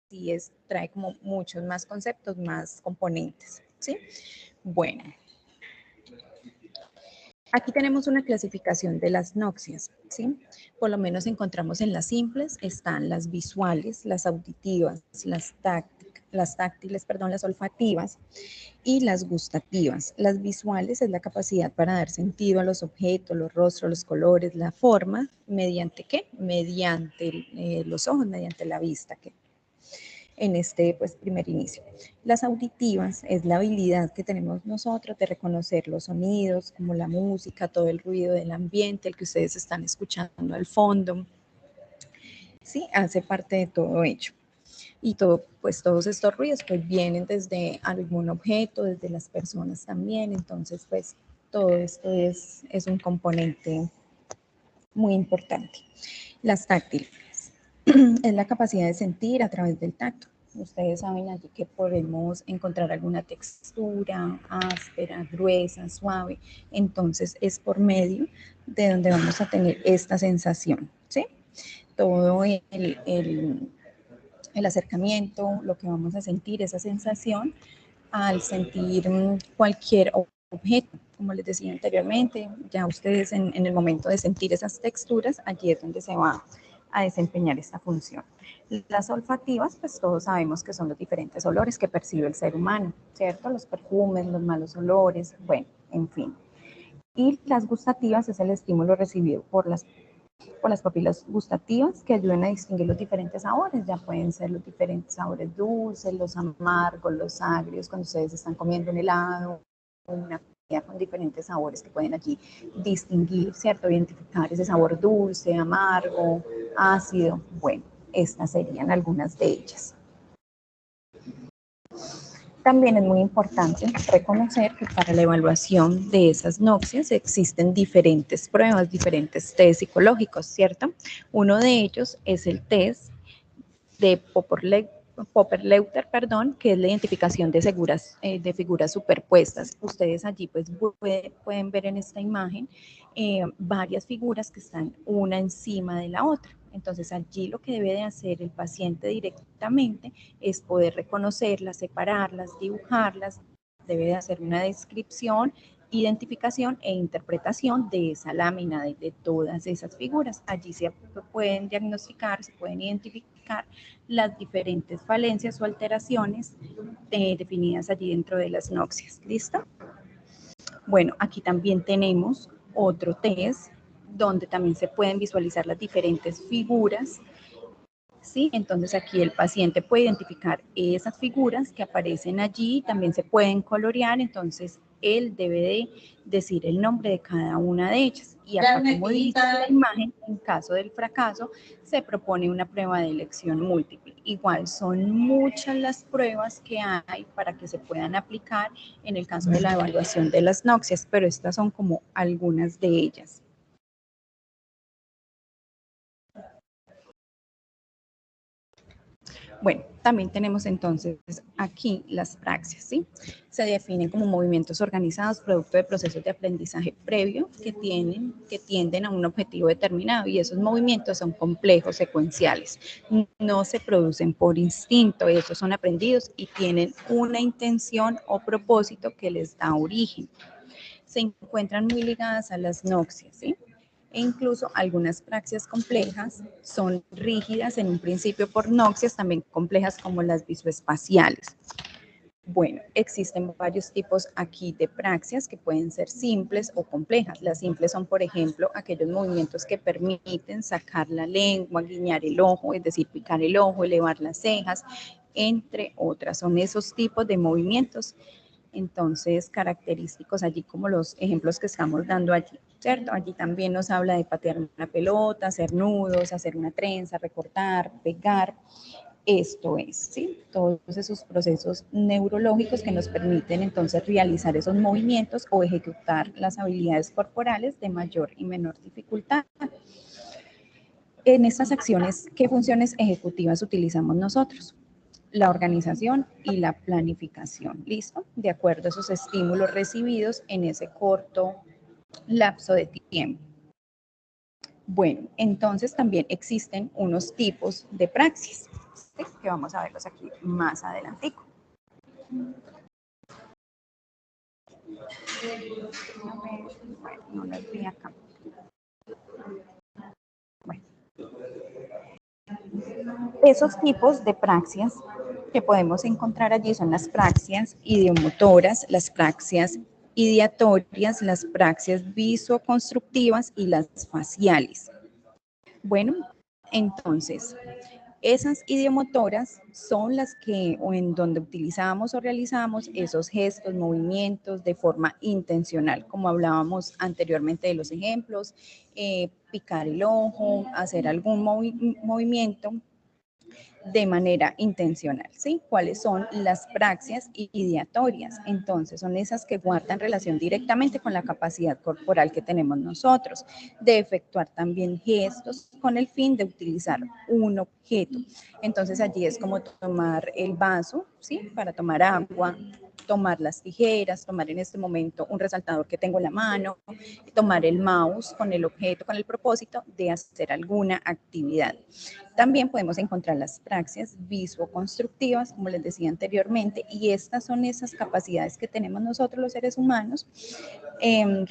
sí trae como muchos más conceptos, más componentes, ¿sí? Bueno, aquí tenemos una clasificación de las noxias, ¿sí? Por lo menos encontramos en las simples, están las visuales, las auditivas, las táctiles, perdón, las olfativas y las gustativas. Las visuales es la capacidad para dar sentido a los objetos, los rostros, los colores, la forma, ¿mediante qué? Mediante los ojos, mediante la vista, que en este pues, primer inicio. Las auditivas es la habilidad que tenemos nosotros de reconocer los sonidos, como la música, todo el ruido del ambiente, el que ustedes están escuchando al fondo. Sí, hace parte de todo ello. Y pues todos estos ruidos pues vienen desde algún objeto, desde las personas también, entonces pues todo esto es un componente muy importante. Las táctiles es la capacidad de sentir a través del tacto. Ustedes saben allí que podemos encontrar alguna textura áspera, gruesa, suave, entonces es por medio de donde vamos a tener esta sensación, ¿sí? Todo el acercamiento, lo que vamos a sentir, esa sensación al sentir cualquier objeto. Como les decía anteriormente, ya ustedes en el momento de sentir esas texturas, allí es donde se va a desempeñar esta función. Las olfativas, pues todos sabemos que son los diferentes olores que percibe el ser humano, ¿cierto? Los perfumes, los malos olores, bueno, en fin. Y las gustativas es el estímulo recibido por las papilas gustativas que ayudan a distinguir los diferentes sabores. Ya pueden ser los diferentes sabores dulces, los amargos, los agrios, cuando ustedes están comiendo un helado, una comida con diferentes sabores que pueden allí distinguir, ¿cierto? Identificar ese sabor dulce, amargo, ácido. Bueno, estas serían algunas de ellas. También es muy importante reconocer que para la evaluación de esas noxias existen diferentes pruebas, diferentes test psicológicos, ¿cierto? Uno de ellos es el test de Popper-Leuter, que es la identificación de figuras superpuestas. Ustedes allí pues pueden ver en esta imagen varias figuras que están una encima de la otra. Entonces allí lo que debe de hacer el paciente directamente es poder reconocerlas, separarlas, dibujarlas, debe de hacer una descripción, identificación e interpretación de esa lámina, de todas esas figuras. Allí se pueden diagnosticar, se pueden identificar las diferentes falencias o alteraciones definidas allí dentro de las noxias. ¿Listo? Bueno, aquí también tenemos otro test donde también se pueden visualizar las diferentes figuras. ¿Sí? Entonces aquí el paciente puede identificar esas figuras que aparecen allí, también se pueden colorear, entonces él debe de decir el nombre de cada una de ellas. Y acá, como dice la imagen, en caso del fracaso, se propone una prueba de elección múltiple. Igual son muchas las pruebas que hay para que se puedan aplicar en el caso de la evaluación de las noxias, pero estas son como algunas de ellas. Bueno, también tenemos entonces aquí las praxias, ¿sí? Se definen como movimientos organizados producto de procesos de aprendizaje previo que tienden a un objetivo determinado, y esos movimientos son complejos, secuenciales, no se producen por instinto, estos son aprendidos y tienen una intención o propósito que les da origen. Se encuentran muy ligadas a las noxias, ¿sí? E incluso algunas praxias complejas son rígidas en un principio por noxias también complejas como las visoespaciales. Bueno, existen varios tipos aquí de praxias que pueden ser simples o complejas. Las simples son, por ejemplo, aquellos movimientos que permiten sacar la lengua, guiñar el ojo, es decir, picar el ojo, elevar las cejas, entre otras. Son esos tipos de movimientos entonces característicos allí como los ejemplos que estamos dando allí, ¿cierto? Allí también nos habla de patear una pelota, hacer nudos, hacer una trenza, recortar, pegar. Esto es, ¿sí? Todos esos procesos neurológicos que nos permiten entonces realizar esos movimientos o ejecutar las habilidades corporales de mayor y menor dificultad. En estas acciones, ¿qué funciones ejecutivas utilizamos nosotros? La organización y la planificación, ¿listo? De acuerdo a esos estímulos recibidos en ese corto lapso de tiempo. Bueno, entonces también existen unos tipos de praxis, ¿sí? Que vamos a verlos aquí más adelantico. Bueno, no las vi acá. Bueno. Esos tipos de praxias que podemos encontrar allí son las praxias idiomotoras, las praxias ideatorias, las praxias visoconstructivas y las faciales. Bueno, entonces, esas idiomotoras son las que o en donde utilizamos o realizamos esos gestos, movimientos de forma intencional, como hablábamos anteriormente de los ejemplos, picar el ojo, hacer algún movimiento de manera intencional, ¿sí? ¿Cuáles son las praxias ideatorias? Entonces, son esas que guardan relación directamente con la capacidad corporal que tenemos nosotros, de efectuar también gestos con el fin de utilizar un objeto. Entonces, allí es como tomar el vaso, ¿sí? Para tomar agua, tomar las tijeras, tomar en este momento un resaltador que tengo en la mano, tomar el mouse con el objeto, con el propósito de hacer alguna actividad. También podemos encontrar las praxias visoconstructivas, como les decía anteriormente, y estas son esas capacidades que tenemos nosotros los seres humanos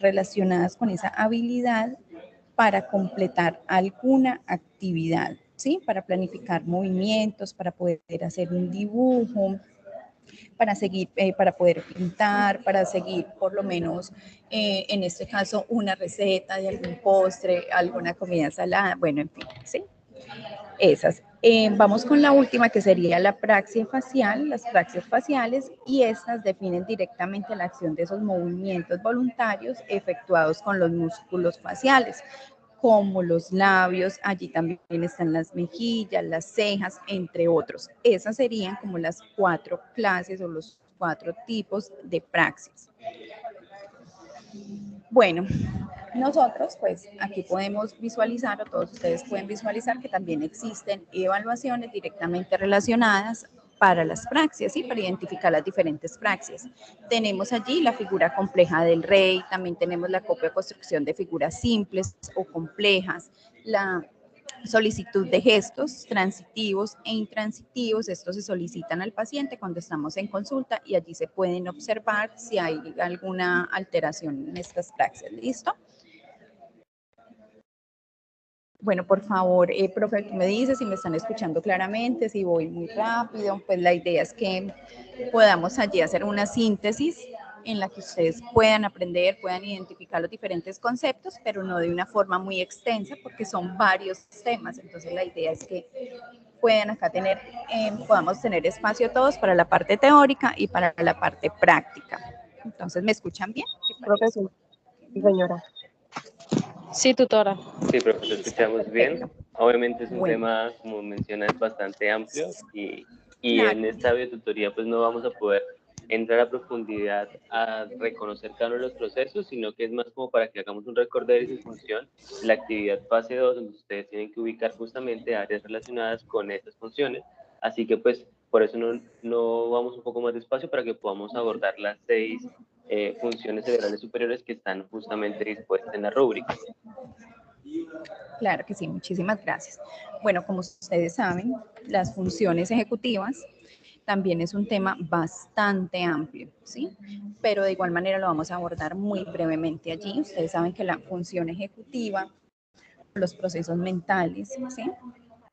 relacionadas con esa habilidad para completar alguna actividad, ¿sí? Para planificar movimientos, para poder hacer un dibujo, para seguir, para poder pintar, para seguir por lo menos, en este caso, una receta de algún postre, alguna comida salada, bueno, en fin, ¿sí? Esas. Vamos con la última, que sería la praxia facial, las praxias faciales, y estas definen directamente la acción de esos movimientos voluntarios efectuados con los músculos faciales, como los labios, allí también están las mejillas, las cejas, entre otros. Esas serían como las 4 clases o los 4 tipos de praxis. Bueno, nosotros pues aquí podemos visualizar, o todos ustedes pueden visualizar, que también existen evaluaciones directamente relacionadas para las praxias, ¿sí? Para identificar las diferentes praxias. Tenemos allí la figura compleja del rey, también tenemos la copia construcción de figuras simples o complejas, la solicitud de gestos transitivos e intransitivos. Estos se solicitan al paciente cuando estamos en consulta y allí se pueden observar si hay alguna alteración en estas praxias. ¿Listo? Bueno, por favor, profe, tú me dices si me están escuchando claramente, si voy muy rápido. Pues la idea es que podamos allí hacer una síntesis en la que ustedes puedan aprender, puedan identificar los diferentes conceptos, pero no de una forma muy extensa, porque son varios temas. Entonces la idea es que puedan acá tener, podamos tener espacio todos para la parte teórica y para la parte práctica. Entonces, ¿me escuchan bien? Profesor, señora. Sí, tutora. Sí, profe, te escuchamos bien. Obviamente es un Bueno. tema, como mencionas, bastante amplio y Claro. en esta videotutoría pues no vamos a poder entrar a profundidad a reconocer cada uno de los procesos, sino que es más como para que hagamos un recorderis en función de la actividad fase 2, donde ustedes tienen que ubicar justamente áreas relacionadas con esas funciones. Así que pues por eso no vamos un poco más despacio para que podamos abordar las 6 funciones cerebrales superiores que están justamente dispuestas en la rúbrica. Claro que sí, muchísimas gracias. Bueno, como ustedes saben, las funciones ejecutivas también es un tema bastante amplio, ¿sí? Pero de igual manera lo vamos a abordar muy brevemente allí. Ustedes saben que la función ejecutiva, los procesos mentales, ¿sí?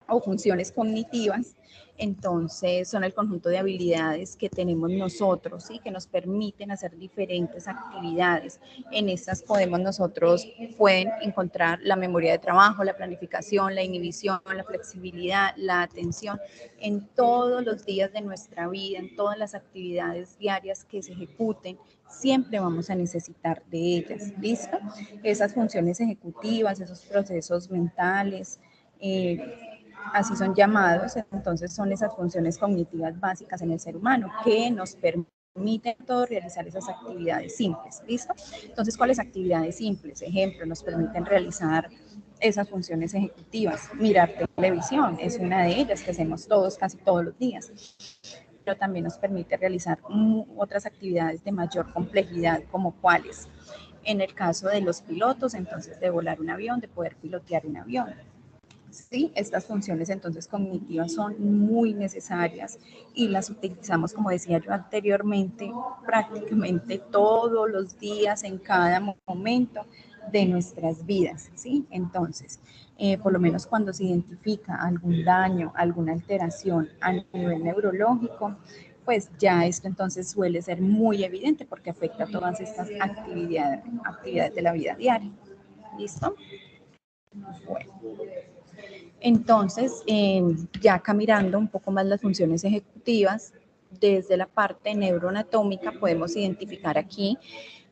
O funciones cognitivas, entonces son el conjunto de habilidades que tenemos nosotros, ¿sí? Que nos permiten hacer diferentes actividades. En estas pueden encontrar la memoria de trabajo, la planificación, la inhibición, la flexibilidad, la atención, en todos los días de nuestra vida, en todas las actividades diarias que se ejecuten, siempre vamos a necesitar de ellas, ¿listo? Esas funciones ejecutivas, esos procesos mentales, así son llamados, entonces son esas funciones cognitivas básicas en el ser humano que nos permiten todos realizar esas actividades simples, ¿listo? Entonces, ¿cuáles actividades simples? Ejemplo, nos permiten realizar esas funciones ejecutivas. Mirar televisión es una de ellas que hacemos todos, casi todos los días, pero también nos permite realizar otras actividades de mayor complejidad, como cuáles. En el caso de los pilotos, entonces de volar un avión, de poder pilotear un avión. Sí, estas funciones entonces cognitivas son muy necesarias y las utilizamos, como decía yo anteriormente, prácticamente todos los días, en cada momento de nuestras vidas, ¿sí? Entonces, por lo menos cuando se identifica algún daño, alguna alteración a nivel neurológico, pues ya esto entonces suele ser muy evidente porque afecta a todas estas actividades de la vida diaria. ¿Listo? Bueno. Entonces, ya acá mirando un poco más las funciones ejecutivas, desde la parte neuroanatómica podemos identificar aquí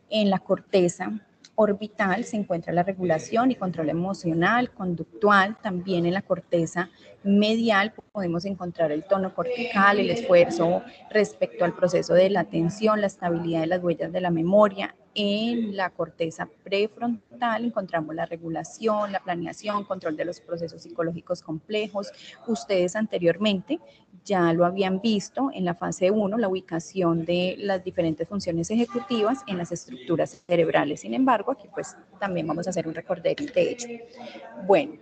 en la corteza orbital se encuentra la regulación y control emocional, conductual, también en la corteza medial podemos encontrar el tono cortical, el esfuerzo respecto al proceso de la atención, la estabilidad de las huellas de la memoria. En la corteza prefrontal encontramos la regulación, la planeación, control de los procesos psicológicos complejos. Ustedes anteriormente ya lo habían visto en la fase 1, la ubicación de las diferentes funciones ejecutivas en las estructuras cerebrales. Sin embargo, aquí pues también vamos a hacer un recorderis de hecho. Bueno,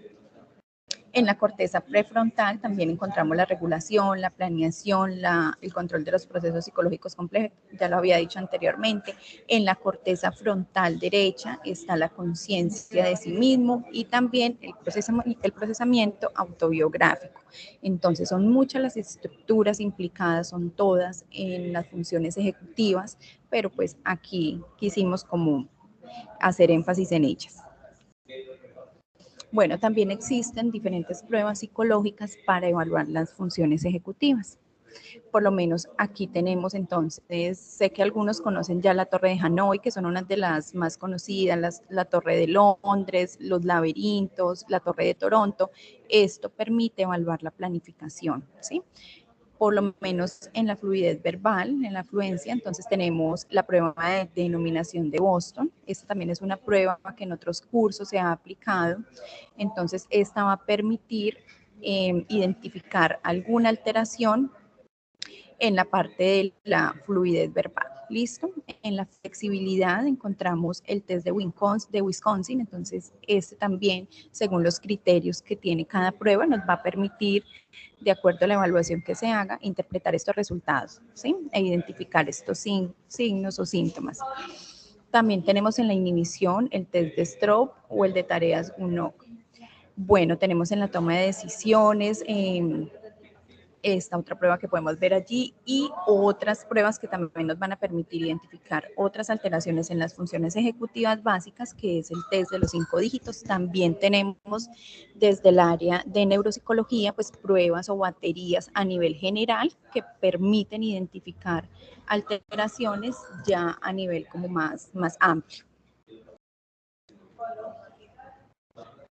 en la corteza prefrontal también encontramos la regulación, la planeación, el control de los procesos psicológicos complejos, ya lo había dicho anteriormente. En la corteza frontal derecha está la conciencia de sí mismo y también el procesamiento autobiográfico. Entonces son muchas las estructuras implicadas, son todas en las funciones ejecutivas, pero pues aquí quisimos como hacer énfasis en ellas. Bueno, también existen diferentes pruebas psicológicas para evaluar las funciones ejecutivas. Por lo menos aquí tenemos entonces, sé que algunos conocen ya la Torre de Hanói, que son una de las más conocidas, la Torre de Londres, los laberintos, la Torre de Toronto. Esto permite evaluar la planificación, ¿sí? Por lo menos en la fluidez verbal, en la fluencia, entonces tenemos la prueba de denominación de Boston. Esta también es una prueba que en otros cursos se ha aplicado. Entonces, esta va a permitir identificar alguna alteración en la parte de la fluidez verbal. ¿Listo? En la flexibilidad encontramos el test de Wisconsin, entonces este también, según los criterios que tiene cada prueba, nos va a permitir, de acuerdo a la evaluación que se haga, interpretar estos resultados, ¿sí? E identificar estos signos o síntomas. También tenemos en la inhibición el test de Stroop o el de tareas UNOC. Bueno, tenemos en la toma de decisiones, esta otra prueba que podemos ver allí y otras pruebas que también nos van a permitir identificar otras alteraciones en las funciones ejecutivas básicas, que es el test de los 5 dígitos. También tenemos desde el área de neuropsicología, pues pruebas o baterías a nivel general que permiten identificar alteraciones ya a nivel como más amplio.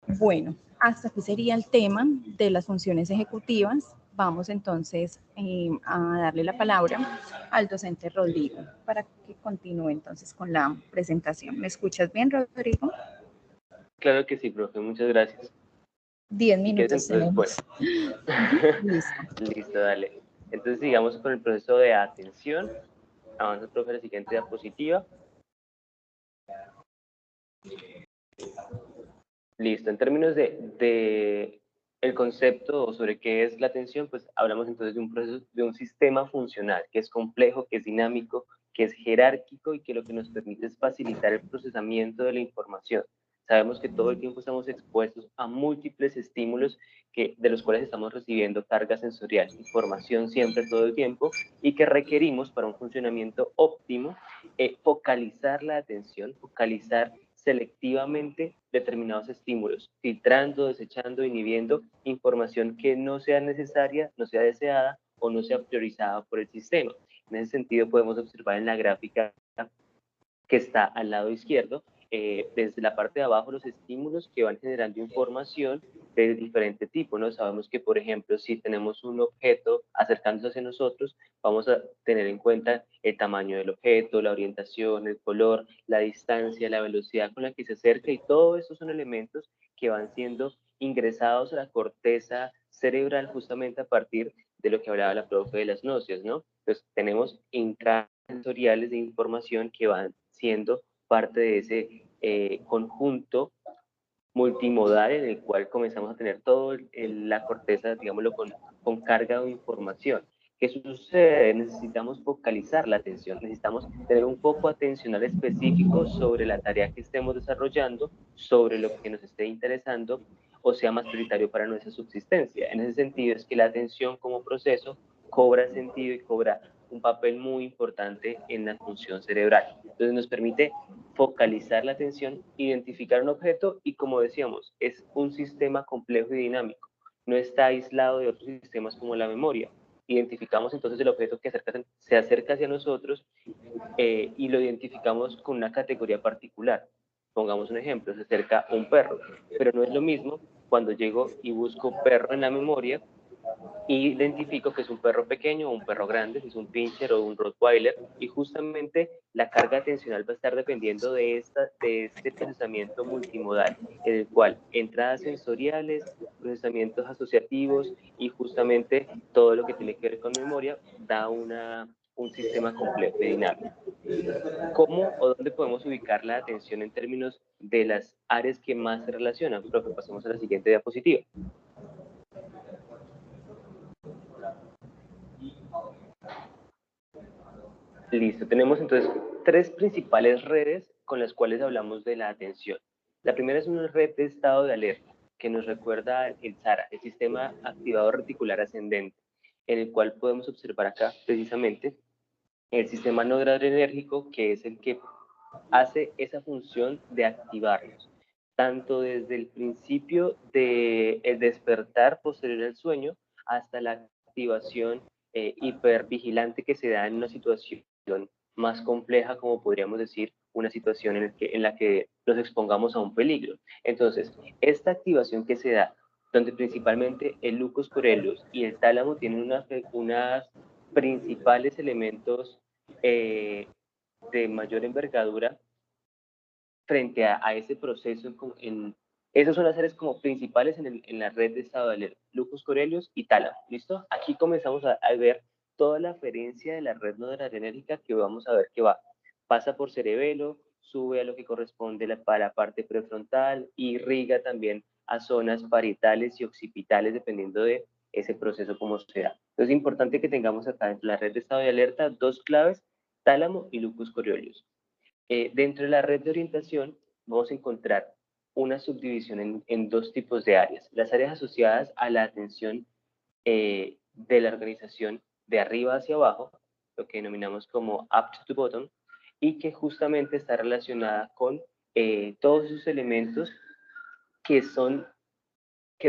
Bueno, hasta aquí sería el tema de las funciones ejecutivas. Vamos entonces a darle la palabra al docente Rodrigo para que continúe entonces con la presentación. ¿Me escuchas bien, Rodrigo? Claro que sí, profe, muchas gracias. 10 minutos tenemos. Pues, Listo. Listo, dale. Entonces sigamos con el proceso de atención. Avanza, profe, a la siguiente diapositiva. Listo, en términos de el concepto sobre qué es la atención, pues hablamos entonces de un proceso, de un sistema funcional que es complejo, que es dinámico, que es jerárquico y que lo que nos permite es facilitar el procesamiento de la información. Sabemos que todo el tiempo estamos expuestos a múltiples estímulos de los cuales estamos recibiendo carga sensorial, información siempre todo el tiempo y que requerimos para un funcionamiento óptimo focalizar la atención, focalizar selectivamente determinados estímulos, filtrando, desechando, inhibiendo información que no sea necesaria, no sea deseada o no sea priorizada por el sistema. En ese sentido podemos observar en la gráfica que está al lado izquierdo, desde la parte de abajo los estímulos que van generando información de diferente tipo, ¿no? Sabemos que, por ejemplo, si tenemos un objeto acercándose hacia nosotros, vamos a tener en cuenta el tamaño del objeto, la orientación, el color, la distancia, la velocidad con la que se acerca y todo estos son elementos que van siendo ingresados a la corteza cerebral justamente a partir de lo que hablaba la profe de las nocias, ¿no? Entonces tenemos intrasensoriales de información que van siendo parte de ese conjunto multimodal en el cual comenzamos a tener toda la corteza, digámoslo, con carga de información. ¿Qué sucede? Necesitamos focalizar la atención, necesitamos tener un foco atencional específico sobre la tarea que estemos desarrollando, sobre lo que nos esté interesando o sea más prioritario para nuestra subsistencia. En ese sentido es que la atención como proceso cobra sentido y cobra un papel muy importante en la función cerebral. Entonces nos permite focalizar la atención, identificar un objeto y, como decíamos, es un sistema complejo y dinámico. No está aislado de otros sistemas como la memoria. Identificamos entonces el objeto que se acerca hacia nosotros y lo identificamos con una categoría particular. Pongamos un ejemplo, se acerca un perro, pero no es lo mismo cuando llego y busco perro en la memoria y identifico que es un perro pequeño o un perro grande, si es un pincher o un rottweiler, y justamente la carga atencional va a estar dependiendo de este procesamiento multimodal, en el cual entradas sensoriales, procesamientos asociativos y justamente todo lo que tiene que ver con memoria da un sistema complejo y dinámico. ¿Cómo o dónde podemos ubicar la atención en términos de las áreas que más se relacionan? Profe, pasemos a la siguiente diapositiva. Listo, tenemos entonces 3 principales redes con las cuales hablamos de la atención. La primera es una red de estado de alerta, que nos recuerda el SARA, el Sistema Activador Reticular Ascendente, en el cual podemos observar acá precisamente el sistema noradrenérgico, que es el que hace esa función de activarnos, tanto desde el principio del despertar posterior al sueño hasta la activación hipervigilante que se da en una situación más compleja, como podríamos decir, una situación en la que nos expongamos a un peligro. Entonces, esta activación que se da, donde principalmente el lucus coeruleus y el tálamo tienen unas principales elementos de mayor envergadura frente a ese proceso. Esas son las áreas como principales en la red de estado de alerta, lucus coeruleus y tálamo, ¿listo? Aquí comenzamos a ver toda la aferencia de la red noradrenérgica que vamos a ver que pasa por cerebelo, sube a lo que corresponde a la parte prefrontal, irriga también a zonas parietales y occipitales dependiendo de ese proceso como se da. Entonces es importante que tengamos acá en la red de estado de alerta 2 claves, tálamo y lucus coeruleus. Dentro de la red de orientación vamos a encontrar una subdivisión en 2 tipos de áreas. Las áreas asociadas a la atención de la organización de arriba hacia abajo, lo que denominamos como up to bottom, y que justamente está relacionada con todos esos elementos que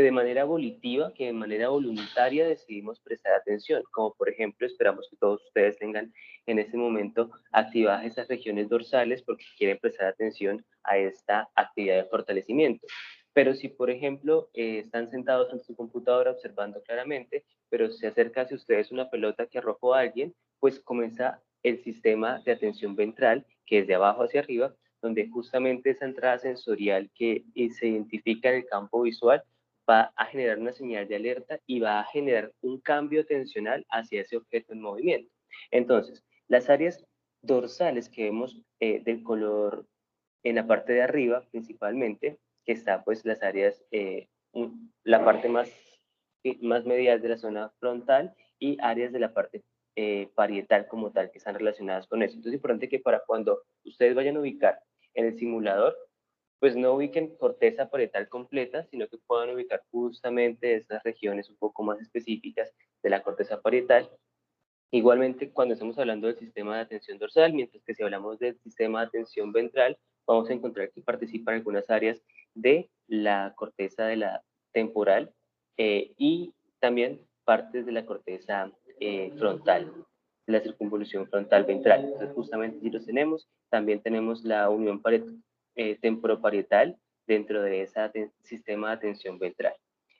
de manera volitiva, que de manera voluntaria decidimos prestar atención, como por ejemplo esperamos que todos ustedes tengan en este momento activadas esas regiones dorsales porque quieren prestar atención a esta actividad de fortalecimiento. Pero si por ejemplo están sentados en su computadora observando claramente, pero se acerca hacia ustedes una pelota que arrojó a alguien, pues comienza el sistema de atención ventral, que es de abajo hacia arriba, donde justamente esa entrada sensorial que se identifica en el campo visual va a generar una señal de alerta y va a generar un cambio atencional hacia ese objeto en movimiento. Entonces, las áreas dorsales que vemos del color en la parte de arriba principalmente, que está pues las áreas, la parte más medial de la zona frontal y áreas de la parte parietal como tal que están relacionadas con eso. Entonces es importante que para cuando ustedes vayan a ubicar en el simulador, pues no ubiquen corteza parietal completa, sino que puedan ubicar justamente estas regiones un poco más específicas de la corteza parietal. Igualmente, cuando estamos hablando del sistema de atención dorsal, mientras que si hablamos del sistema de atención ventral, vamos a encontrar que participan algunas áreas de la corteza de la temporal y también partes de la corteza frontal, de la circunvolución frontal ventral. Entonces, justamente si los tenemos, también tenemos la unión temporoparietal dentro de ese sistema de atención ventral.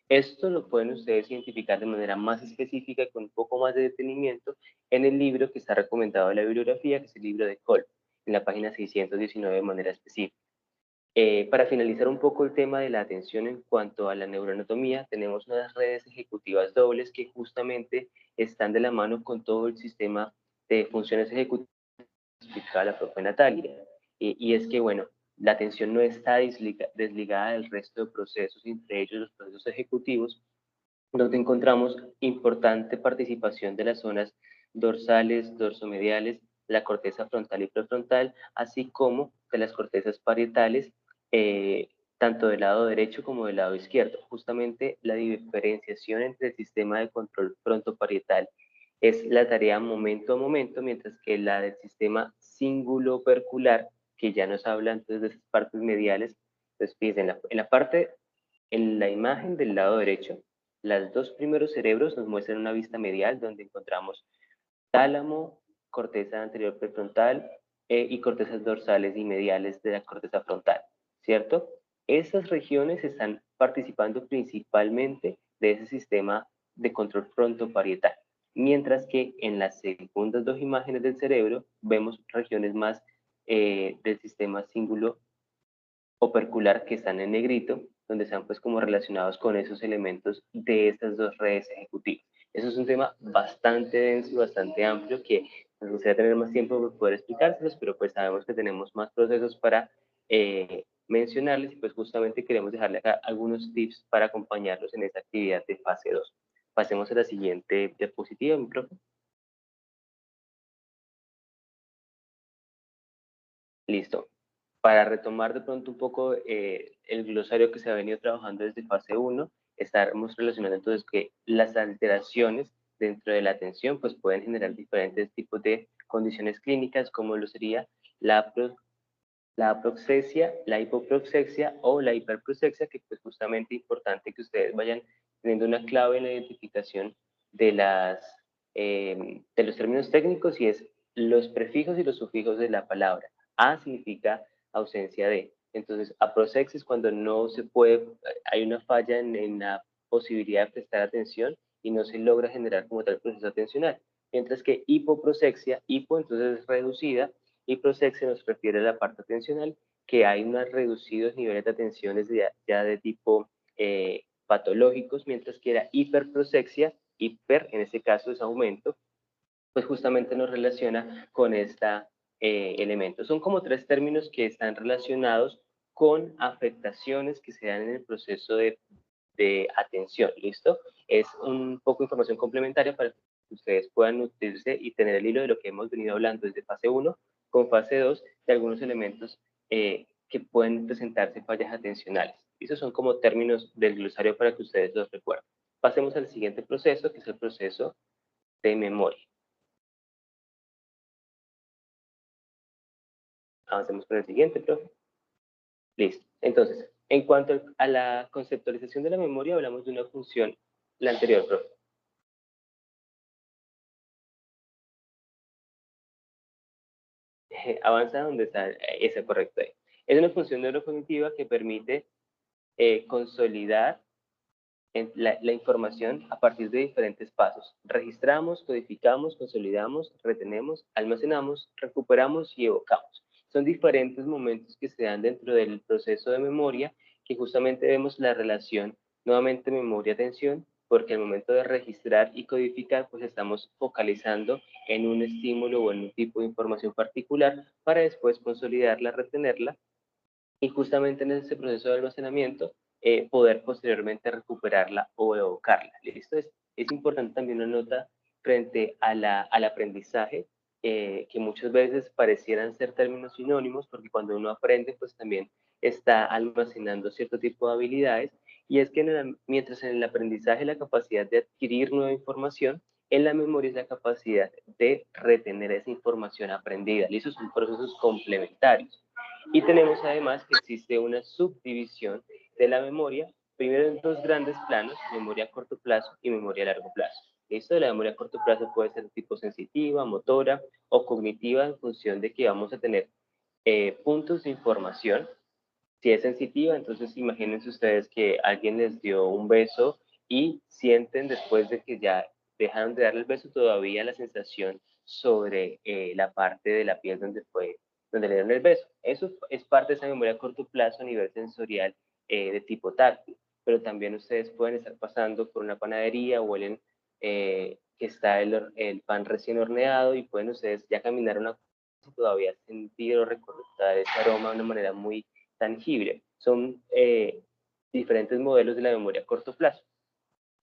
Esto lo pueden ustedes identificar de manera más específica y con un poco más de detenimiento en el libro que está recomendado de la bibliografía, que es el libro de Kolb, en la página 619 de manera específica. Para finalizar un poco el tema de la atención en cuanto a la neuroanatomía, tenemos unas redes ejecutivas dobles que justamente están de la mano con todo el sistema de funciones ejecutivas que explicaba la profe Natalia. Y es que, bueno, la atención no está desligada del resto de procesos, entre ellos los procesos ejecutivos, donde encontramos importante participación de las zonas dorsales, dorsomediales, la corteza frontal y prefrontal, así como de las cortezas parietales, tanto del lado derecho como del lado izquierdo. Justamente la diferenciación entre el sistema de control frontoparietal es la tarea momento a momento, mientras que la del sistema cíngulo-opercular, que ya nos habla entonces de esas partes mediales. Entonces, fíjense, en la imagen del lado derecho, los dos primeros cerebros nos muestran una vista medial donde encontramos tálamo, corteza anterior prefrontal y cortezas dorsales y mediales de la corteza frontal, ¿cierto? Esas regiones están participando principalmente de ese sistema de control frontoparietal, mientras que en las segundas dos imágenes del cerebro vemos regiones más del sistema cíngulo opercular que están en negrito, donde están pues como relacionados con esos elementos de estas dos redes ejecutivas. Eso es un tema bastante denso y bastante amplio que nos gustaría tener más tiempo para poder explicárselos, pero pues sabemos que tenemos más procesos para mencionarles y pues justamente queremos dejarle acá algunos tips para acompañarlos en esta actividad de fase 2. Pasemos a la siguiente diapositiva, mi profe. Listo. Para retomar de pronto un poco el glosario que se ha venido trabajando desde fase 1, estamos relacionando entonces que las alteraciones dentro de la atención pues pueden generar diferentes tipos de condiciones clínicas, como lo sería la aproxexia, la hipoproxexia o la hiperproxexia, que pues justamente es importante que ustedes vayan teniendo una clave en la identificación de, de los términos técnicos, y es los prefijos y los sufijos de la palabra. A significa ausencia de. Entonces, aproxexia es cuando no se puede, hay una falla en la posibilidad de prestar atención y no se logra generar como tal proceso atencional. Mientras que hipoproxexia, hipo entonces es reducida, y prosexia nos refiere a la parte atencional, que hay unos reducidos niveles de atenciones ya de tipo patológicos, mientras que la hiperprosexia, hiper en este caso es aumento, pues justamente nos relaciona con este elemento. Son como tres términos que están relacionados con afectaciones que se dan en el proceso de atención, ¿listo? Es un poco de información complementaria para que ustedes puedan nutrirse y tener el hilo de lo que hemos venido hablando desde fase 1 con fase 2 de algunos elementos que pueden presentarse fallas atencionales. Esos son como términos del glosario para que ustedes los recuerden. Pasemos al siguiente proceso, que es el proceso de memoria. Avancemos con el siguiente, profe. Listo. Entonces, en cuanto a la conceptualización de la memoria, hablamos de una función, la anterior, profe. Avanza donde está esa correcta. Es una función neurocognitiva que permite consolidar la información a partir de diferentes pasos. Registramos, codificamos, consolidamos, retenemos, almacenamos, recuperamos y evocamos. Son diferentes momentos que se dan dentro del proceso de memoria, que justamente vemos la relación nuevamente memoria-atención, porque al momento de registrar y codificar, pues estamos focalizando en un estímulo o en un tipo de información particular para después consolidarla, retenerla, y justamente en ese proceso de almacenamiento poder posteriormente recuperarla o evocarla. ¿Listo? Es importante también una nota frente al aprendizaje, que muchas veces parecieran ser términos sinónimos, porque cuando uno aprende, pues también está almacenando cierto tipo de habilidades, y es que mientras en el aprendizaje la capacidad de adquirir nueva información, en la memoria es la capacidad de retener esa información aprendida. Y esos son procesos complementarios. Y tenemos además que existe una subdivisión de la memoria, primero en dos grandes planos, memoria a corto plazo y memoria a largo plazo. Esto la memoria a corto plazo puede ser de tipo sensitiva, motora o cognitiva, en función de que vamos a tener puntos de información. Si es sensitiva, entonces imagínense ustedes que alguien les dio un beso y sienten, después de que ya dejaron de darle el beso, todavía la sensación sobre la parte de la piel donde le dieron el beso. Eso es parte de esa memoria a corto plazo a nivel sensorial de tipo táctil. Pero también ustedes pueden estar pasando por una panadería, huelen que está el pan recién horneado, y pueden ustedes ya caminar a una todavía sentir o recordar ese aroma de una manera muy tangible. Son diferentes modelos de la memoria a corto plazo.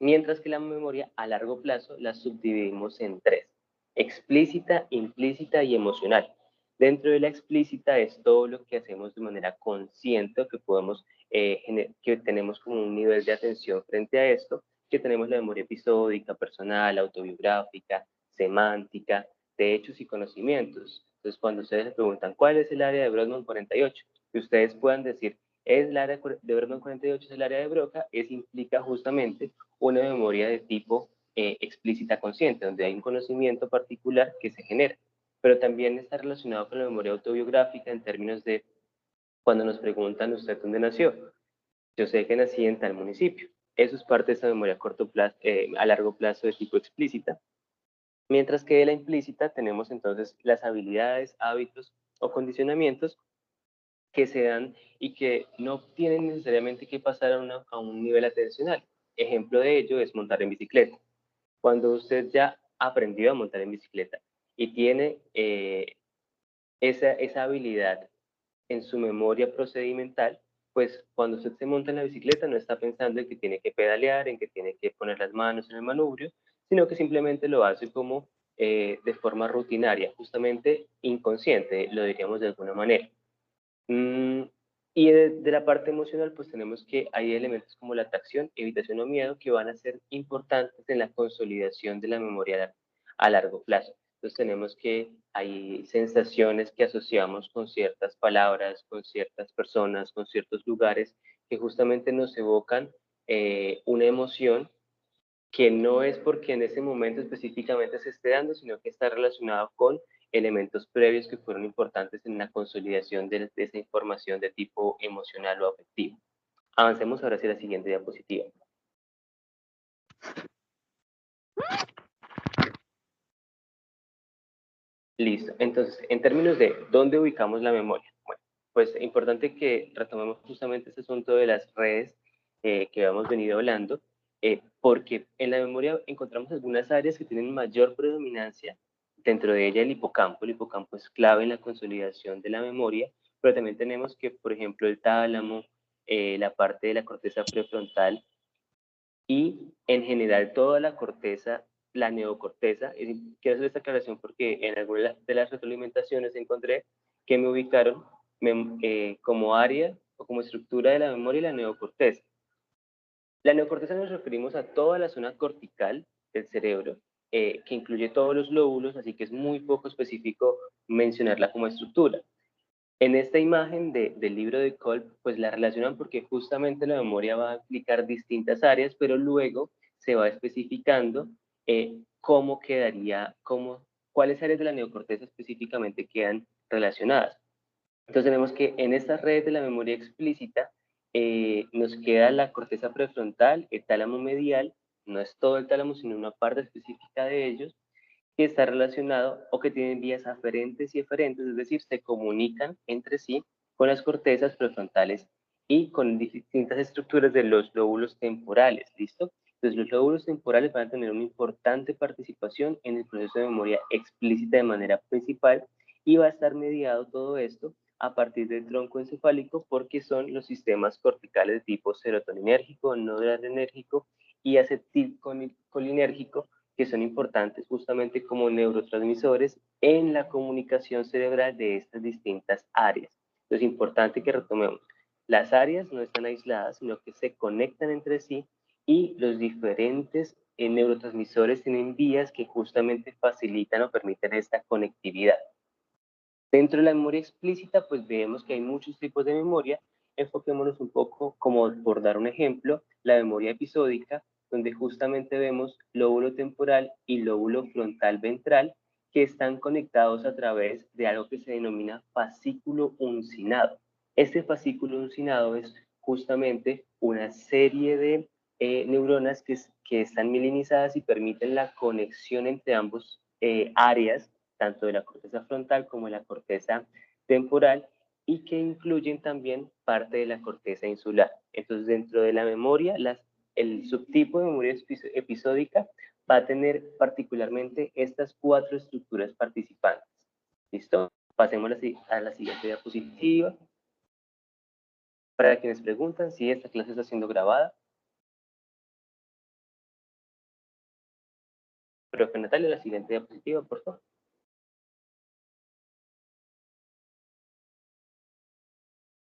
Mientras que la memoria a largo plazo la subdividimos en tres: explícita, implícita y emocional. Dentro de la explícita es todo lo que hacemos de manera consciente, que podemos, que tenemos como un nivel de atención frente a esto, que tenemos la memoria episódica, personal, autobiográfica, semántica, de hechos y conocimientos. Entonces, cuando ustedes les preguntan ¿cuál es el área de Brodmann 48?, que ustedes puedan decir es el área de Brodmann 48, es el área de Broca, eso implica justamente una memoria de tipo explícita consciente, donde hay un conocimiento particular que se genera, pero también está relacionado con la memoria autobiográfica en términos de cuando nos preguntan ¿usted dónde nació? Yo sé que nací en tal municipio. Eso es parte de esa memoria a corto plazo, a largo plazo de tipo explícita. Mientras que de la implícita tenemos entonces las habilidades, hábitos o condicionamientos que se dan y que no tienen necesariamente que pasar a un nivel atencional. Ejemplo de ello es montar en bicicleta. Cuando usted ya aprendió a montar en bicicleta y tiene esa habilidad en su memoria procedimental, pues cuando usted se monta en la bicicleta no está pensando en que tiene que pedalear, en que tiene que poner las manos en el manubrio, sino que simplemente lo hace como de forma rutinaria, justamente inconsciente, lo diríamos de alguna manera. Y de la parte emocional, pues tenemos que hay elementos como la atracción, evitación o miedo que van a ser importantes en la consolidación de la memoria a largo plazo. Entonces tenemos que hay sensaciones que asociamos con ciertas palabras, con ciertas personas, con ciertos lugares que justamente nos evocan una emoción que no es porque en ese momento específicamente se esté dando, sino que está relacionado con elementos previos que fueron importantes en la consolidación de esa información de tipo emocional o afectivo. Avancemos ahora hacia la siguiente diapositiva. Listo. Entonces, en términos de dónde ubicamos la memoria, bueno, pues es importante que retomemos justamente este asunto de las redes que habíamos venido hablando, porque en la memoria encontramos algunas áreas que tienen mayor predominancia, dentro de ella el hipocampo. El hipocampo es clave en la consolidación de la memoria, pero también tenemos que, por ejemplo, el tálamo, la parte de la corteza prefrontal y en general toda la corteza, la neocorteza. Quiero hacer esta aclaración porque en algunas de las retroalimentaciones encontré que me ubicaron como área o como estructura de la memoria la neocorteza. La neocorteza nos referimos a toda la zona cortical del cerebro, que incluye todos los lóbulos, así que es muy poco específico mencionarla como estructura. En esta imagen del libro de Kolb, pues la relacionan porque justamente la memoria va a implicar distintas áreas, pero luego se va especificando cómo quedaría, cuáles áreas de la neocorteza específicamente quedan relacionadas. Entonces tenemos que en estas redes de la memoria explícita nos queda la corteza prefrontal, el tálamo medial, no es todo el tálamo, sino una parte específica de ellos, que está relacionado o que tienen vías aferentes y eferentes, es decir, se comunican entre sí con las cortezas prefrontales y con distintas estructuras de los lóbulos temporales, ¿listo? Entonces los lóbulos temporales van a tener una importante participación en el proceso de memoria explícita de manera principal y va a estar mediado todo esto a partir del tronco encefálico porque son los sistemas corticales de tipo serotoninérgico, noradrenérgico y acetilcolinérgico que son importantes justamente como neurotransmisores en la comunicación cerebral de estas distintas áreas. Entonces es importante que retomemos. Las áreas no están aisladas, sino que se conectan entre sí y los diferentes neurotransmisores tienen vías que justamente facilitan o permiten esta conectividad. Dentro de la memoria explícita, pues vemos que hay muchos tipos de memoria. Enfoquémonos un poco, como por dar un ejemplo, la memoria episódica, donde justamente vemos lóbulo temporal y lóbulo frontal ventral, que están conectados a través de algo que se denomina fascículo uncinado. Este fascículo uncinado es justamente una serie de neuronas que están mielinizadas y permiten la conexión entre ambos áreas, tanto de la corteza frontal como de la corteza temporal, y que incluyen también parte de la corteza insular. Entonces, dentro de la memoria, el subtipo de memoria episódica va a tener particularmente estas 4 estructuras participantes. ¿Listo? Pasemos a la siguiente diapositiva. Para quienes preguntan si esta clase está siendo grabada. Profe Natalia, la siguiente diapositiva, por favor.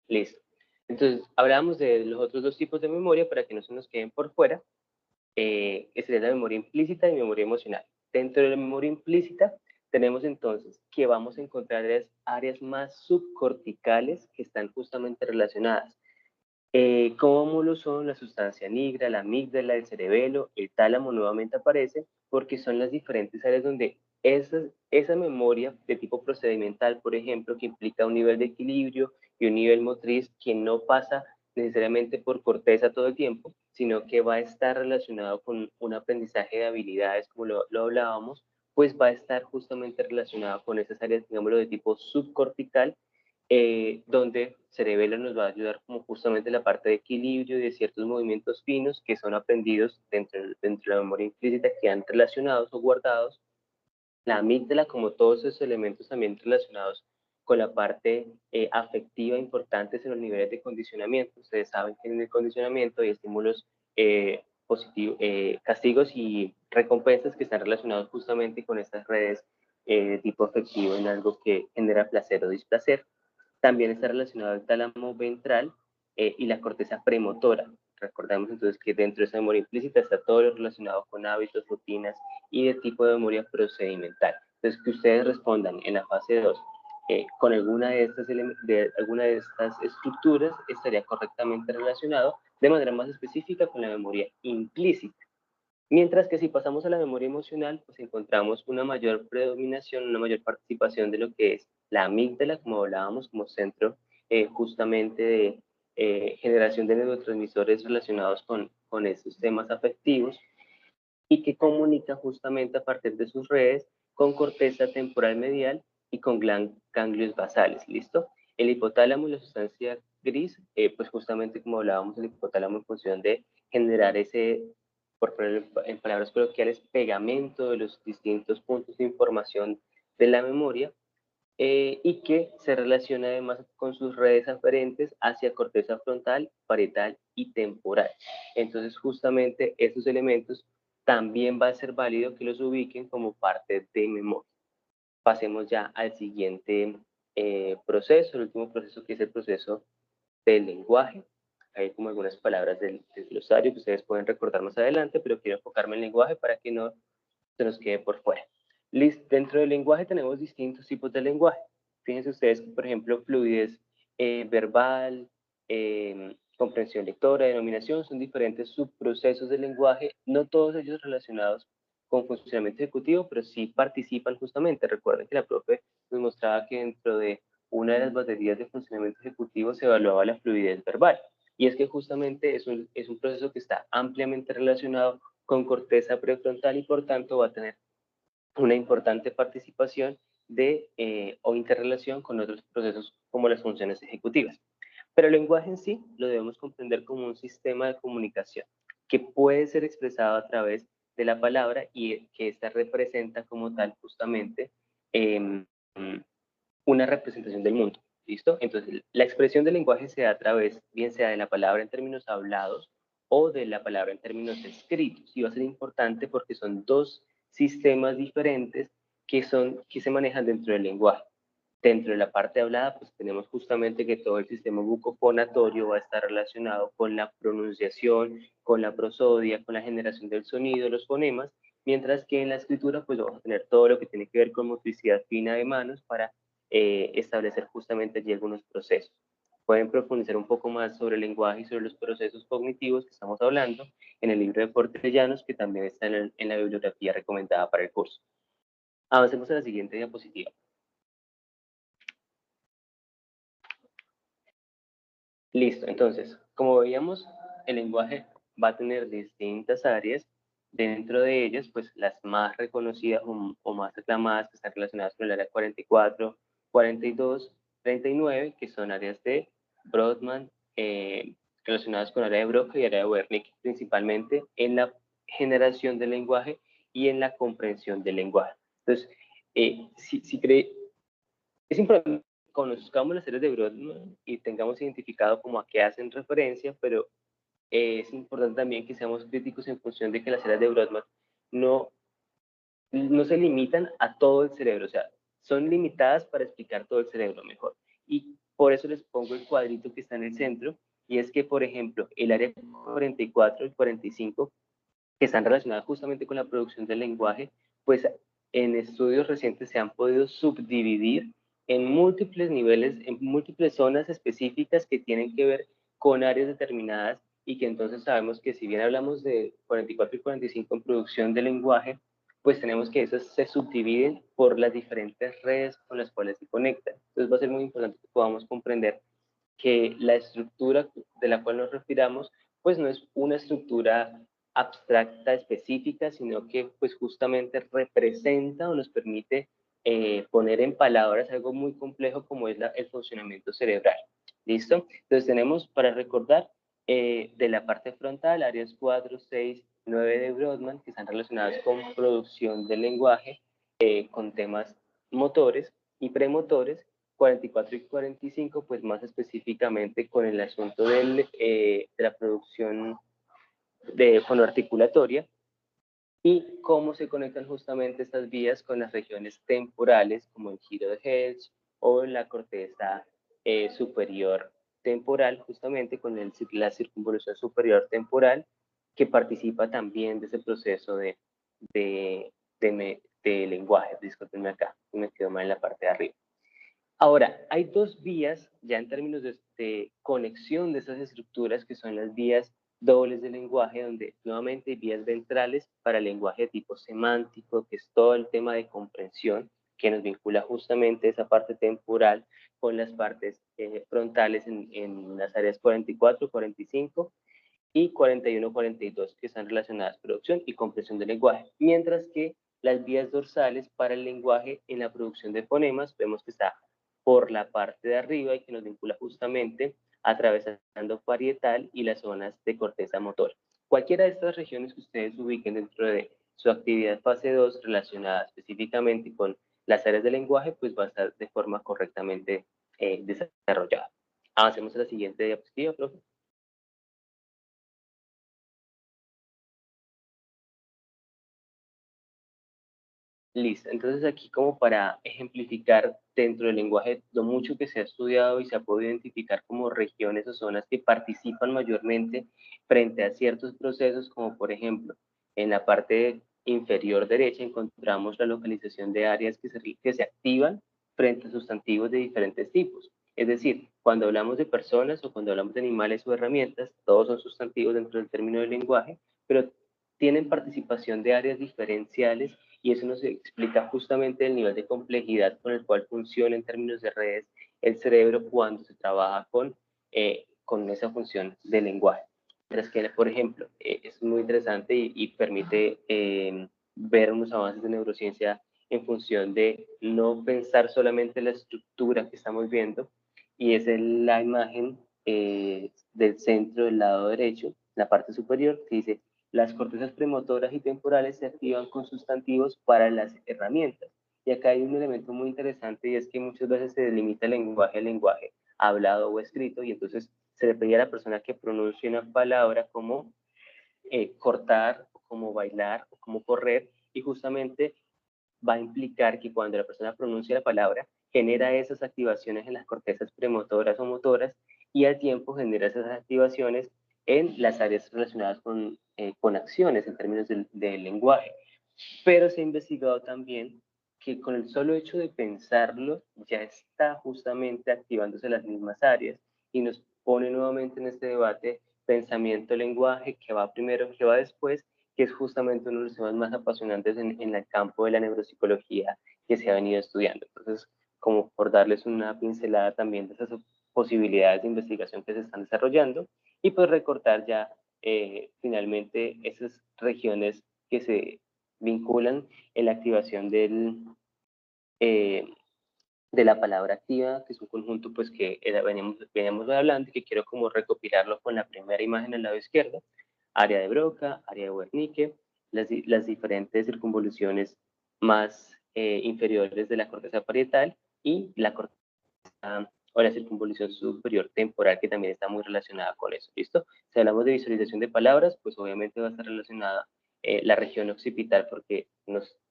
Listo. Entonces, hablamos de los otros dos tipos de memoria para que no se nos queden por fuera. Que sería la memoria implícita y memoria emocional. Dentro de la memoria implícita, tenemos entonces que vamos a encontrar áreas más subcorticales que están justamente relacionadas. ¿Cómo lo son? La sustancia nigra, la amígdala, el cerebelo, el tálamo nuevamente aparece porque son las diferentes áreas donde esa memoria de tipo procedimental, por ejemplo, que implica un nivel de equilibrio y un nivel motriz que no pasa necesariamente por corteza todo el tiempo, sino que va a estar relacionado con un aprendizaje de habilidades, como lo hablábamos, pues va a estar justamente relacionado con esas áreas, digámoslo, de tipo subcortical, donde cerebelo nos va a ayudar como justamente la parte de equilibrio y de ciertos movimientos finos que son aprendidos dentro de la memoria implícita, que quedan relacionados o guardados. La amígdala, como todos esos elementos también relacionados con la parte afectiva importantes en los niveles de condicionamiento. Ustedes saben que en el condicionamiento hay estímulos castigos y recompensas que están relacionados justamente con estas redes de tipo afectivo en algo que genera placer o displacer. También está relacionado el tálamo ventral y la corteza premotora. Recordamos entonces que dentro de esa memoria implícita está todo lo relacionado con hábitos, rutinas y de tipo de memoria procedimental. Entonces, que ustedes respondan en la fase 2 con alguna de estas estructuras estaría correctamente relacionado de manera más específica con la memoria implícita. Mientras que si pasamos a la memoria emocional, pues encontramos una mayor predominación, una mayor participación de lo que es la amígdala, como hablábamos, como centro justamente de generación de neurotransmisores relacionados con estos temas afectivos y que comunica justamente a partir de sus redes con corteza temporal medial y con ganglios basales, ¿listo? El hipotálamo y la sustancia gris, pues justamente como hablábamos, el hipotálamo en función de generar ese, por ponerlo en palabras coloquiales, pegamento de los distintos puntos de información de la memoria, y que se relaciona además con sus redes aferentes hacia corteza frontal, parietal y temporal. Entonces, justamente estos elementos también va a ser válido que los ubiquen como parte de memoria. Pasemos ya al siguiente proceso, el último proceso, que es el proceso del lenguaje. Hay como algunas palabras del glosario que ustedes pueden recordar más adelante, pero quiero enfocarme en el lenguaje para que no se nos quede por fuera. Dentro del lenguaje tenemos distintos tipos de lenguaje. Fíjense ustedes que, por ejemplo, fluidez verbal, comprensión lectora, denominación, son diferentes subprocesos del lenguaje, no todos ellos relacionados con funcionamiento ejecutivo, pero sí participan justamente. Recuerden que la profe nos mostraba que dentro de una de las baterías de funcionamiento ejecutivo se evaluaba la fluidez verbal. Y es que justamente es un proceso que está ampliamente relacionado con corteza prefrontal y por tanto va a tener una importante participación o interrelación con otros procesos como las funciones ejecutivas. Pero el lenguaje en sí lo debemos comprender como un sistema de comunicación que puede ser expresado a través de la palabra y que ésta representa como tal justamente eh, una representación del mundo. ¿Listo? Entonces, la expresión del lenguaje se da a través, bien sea de la palabra en términos hablados o de la palabra en términos escritos. Y va a ser importante porque son dos sistemas diferentes que se manejan dentro del lenguaje. Dentro de la parte hablada, pues tenemos justamente que todo el sistema bucofonatorio va a estar relacionado con la pronunciación, con la prosodia, con la generación del sonido, los fonemas, mientras que en la escritura, pues vamos a tener todo lo que tiene que ver con motricidad fina de manos para establecer justamente allí algunos procesos. Pueden profundizar un poco más sobre el lenguaje y sobre los procesos cognitivos que estamos hablando en el libro de Portellanos, que también está en la bibliografía recomendada para el curso. Avancemos a la siguiente diapositiva. Listo, entonces, como veíamos, el lenguaje va a tener distintas áreas. Dentro de ellas, pues las más reconocidas o más aclamadas que están relacionadas con el área 44, 42, 39, que son áreas de Brodmann, relacionadas con el área de Broca y área de Wernicke, principalmente en la generación del lenguaje y en la comprensión del lenguaje. Entonces, Es importante que conozcamos las áreas de Brodmann y tengamos identificado como a qué hacen referencia, pero es importante también que seamos críticos en función de que las áreas de Brodmann no se limitan a todo el cerebro, o sea, son limitadas para explicar todo el cerebro mejor. Y por eso les pongo el cuadrito que está en el centro, y es que, por ejemplo, el área 44 y 45, que están relacionadas justamente con la producción del lenguaje, pues en estudios recientes se han podido subdividir en múltiples niveles, en múltiples zonas específicas que tienen que ver con áreas determinadas y que entonces sabemos que si bien hablamos de 44 y 45 en producción de lenguaje, pues tenemos que esas se subdividen por las diferentes redes con las cuales se conectan. Entonces va a ser muy importante que podamos comprender que la estructura de la cual nos respiramos, pues no es una estructura abstracta específica, sino que pues justamente representa o nos permite poner en palabras algo muy complejo como es el funcionamiento cerebral. ¿Listo? Entonces tenemos para recordar de la parte frontal, áreas 4, 6, 9 de Brodmann, que están relacionadas con producción del lenguaje, con temas motores y premotores, 44 y 45, pues más específicamente con el asunto de la producción de fonoarticulatoria y cómo se conectan justamente estas vías con las regiones temporales, como el giro de Hertz o la corteza superior temporal, justamente con la circunvolución superior temporal, que participa también de ese proceso de lenguaje. Discúlpenme acá, me quedo mal en la parte de arriba. Ahora, hay dos vías, ya en términos de conexión de esas estructuras, que son las vías dobles del lenguaje, donde nuevamente hay vías ventrales para el lenguaje de tipo semántico, que es todo el tema de comprensión, que nos vincula justamente esa parte temporal con las partes frontales en las áreas 44, 45 y 41, 42, que están relacionadas a producción y comprensión del lenguaje. Mientras que las vías dorsales para el lenguaje en la producción de fonemas, vemos que está por la parte de arriba y que nos vincula justamente atravesando parietal y las zonas de corteza motora. Cualquiera de estas regiones que ustedes ubiquen dentro de su actividad fase 2 relacionada específicamente con las áreas del lenguaje, pues va a estar de forma correctamente desarrollada. Avancemos a la siguiente diapositiva, profe. Listo, entonces aquí como para ejemplificar dentro del lenguaje lo mucho que se ha estudiado y se ha podido identificar como regiones o zonas que participan mayormente frente a ciertos procesos, como por ejemplo en la parte inferior derecha encontramos la localización de áreas que se activan frente a sustantivos de diferentes tipos. Es decir, cuando hablamos de personas o cuando hablamos de animales o herramientas, todos son sustantivos dentro del término del lenguaje, pero tienen participación de áreas diferenciales y eso nos explica justamente el nivel de complejidad con el cual funciona en términos de redes el cerebro cuando se trabaja con esa función de lenguaje. Mientras que, por ejemplo, es muy interesante y permite ver unos avances de neurociencia en función de no pensar solamente la estructura que estamos viendo, y es la imagen del centro del lado derecho, la parte superior, que dice las cortezas premotoras y temporales se activan con sustantivos para las herramientas. Y acá hay un elemento muy interesante y es que muchas veces se delimita el lenguaje al lenguaje hablado o escrito y entonces se le pedía a la persona que pronuncie una palabra como cortar, como bailar, o como correr y justamente va a implicar que cuando la persona pronuncia la palabra genera esas activaciones en las cortezas premotoras o motoras y al tiempo genera esas activaciones en las áreas relacionadas con acciones en términos del lenguaje. Pero se ha investigado también que con el solo hecho de pensarlo ya está justamente activándose las mismas áreas y nos pone nuevamente en este debate pensamiento-lenguaje, que va primero, que va después, que es justamente uno de los temas más apasionantes en el campo de la neuropsicología que se ha venido estudiando. Entonces, como por darles una pincelada también de esas posibilidades de investigación que se están desarrollando y pues recortar ya finalmente esas regiones que se vinculan en la activación de la palabra activa, que es un conjunto pues que veníamos hablando y que quiero como recopilarlo con la primera imagen al lado izquierdo, área de Broca, área de Wernicke, las diferentes circunvoluciones más inferiores de la corteza parietal y la corteza o la circunvolución superior temporal, que también está muy relacionada con eso, ¿listo? Si hablamos de visualización de palabras, pues obviamente va a estar relacionada la región occipital, porque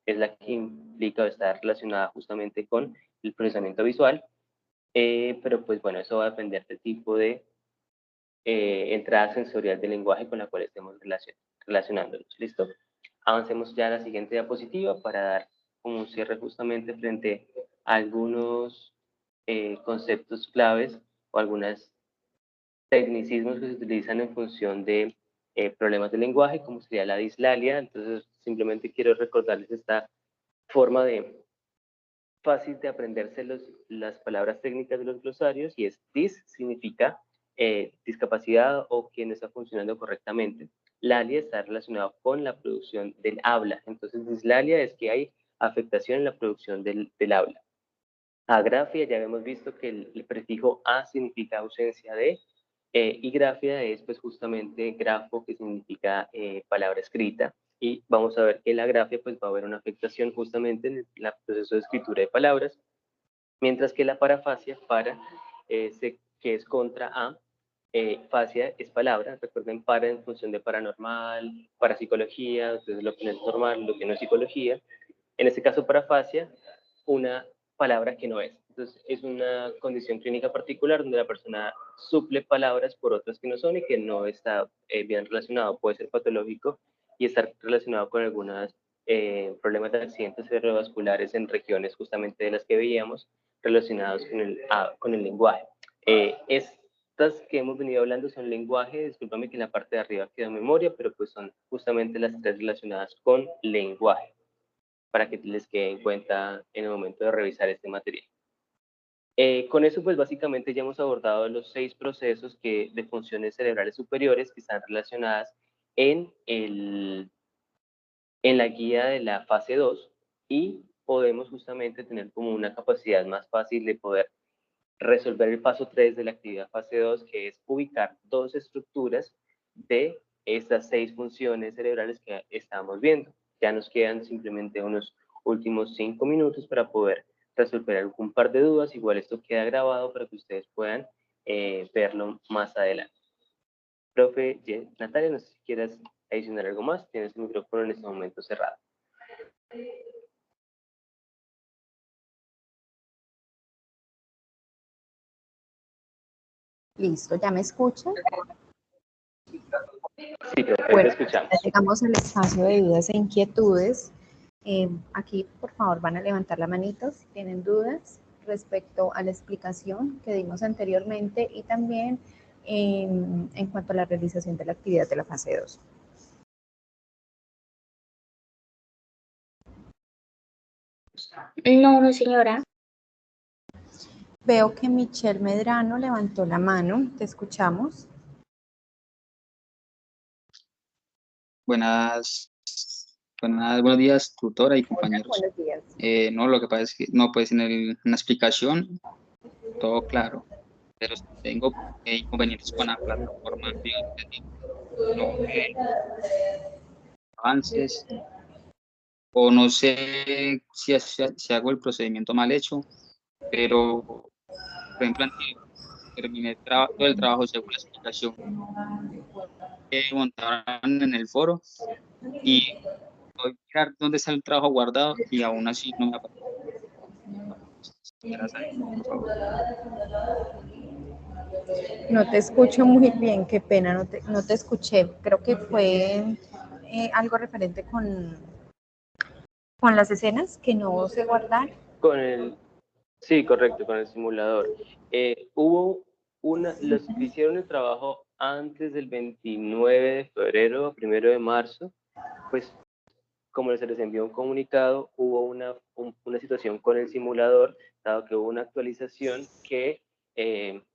es la que implica o está relacionada justamente con el procesamiento visual, pero pues bueno, eso va a depender del tipo de entrada sensorial del lenguaje con la cual estemos relacionándonos, ¿listo? Avancemos ya a la siguiente diapositiva para dar como un cierre justamente frente a algunos conceptos claves o algunos tecnicismos que se utilizan en función de problemas de lenguaje, como sería la dislalia. Entonces, simplemente quiero recordarles esta forma de fácil de aprenderse las palabras técnicas de los glosarios, y es dis significa discapacidad o que no está funcionando correctamente. Lalia está relacionado con la producción del habla. Entonces, dislalia es que hay afectación en la producción del habla. Agrafia, ya hemos visto que el prefijo a significa ausencia de, y grafia es pues justamente grafo, que significa palabra escrita, y vamos a ver que en la grafia pues va a haber una afectación justamente en el proceso de escritura de palabras, mientras que la parafasia, que es contra a, fascia es palabra. Recuerden, para en función de paranormal, parapsicología, entonces lo que no es normal, lo que no es psicología. En este caso, parafasia, una palabra que no es. Entonces, es una condición clínica particular donde la persona suple palabras por otras que no son y que no está bien relacionado. Puede ser patológico y estar relacionado con algunos problemas de accidentes cerebrovasculares en regiones justamente de las que veíamos relacionados con el lenguaje. Estas que hemos venido hablando son lenguaje, discúlpame que en la parte de arriba queda memoria, pero pues son justamente las tres relacionadas con lenguaje, para que les quede en cuenta en el momento de revisar este material. Con eso, pues básicamente ya hemos abordado los 6 procesos de funciones cerebrales superiores que están relacionadas en la guía de la fase 2, y podemos justamente tener como una capacidad más fácil de poder resolver el paso 3 de la actividad fase 2, que es ubicar 2 estructuras de estas 6 funciones cerebrales que estamos viendo. Ya nos quedan simplemente unos últimos 5 minutos para poder resolver algún par de dudas. Igual esto queda grabado para que ustedes puedan verlo más adelante. Profe Natalia, no sé si quieras adicionar algo más. Tienes el micrófono en este momento cerrado. Listo, ¿ya me escuchan? Sí, profe, Bueno, te escuchamos. ya llegamos al espacio de dudas e inquietudes. Aquí, por favor, van a levantar la manito si tienen dudas respecto a la explicación que dimos anteriormente y también en cuanto a la realización de la actividad de la fase 2. No, señora. Veo que Michelle Medrano levantó la mano. ¿Te escuchamos? Buenos días, tutora y compañeros. Buenos días. No, lo que pasa es que no, pues en la explicación todo claro, pero tengo inconvenientes con la plataforma, no avances, o no sé si hago el procedimiento mal hecho, pero, por ejemplo, terminé todo el trabajo según la explicación que montaron en el foro, y voy a mirar dónde está el trabajo guardado y aún así no me aparece. Por favor. No te escucho muy bien, qué pena, no te escuché. Creo que fue algo referente con las escenas que no se guardaron. Sí, correcto, con el simulador. Los que hicieron el trabajo antes del 29 de febrero, 1 de marzo, pues como se les envió un comunicado, hubo una situación con el simulador, dado que hubo una actualización que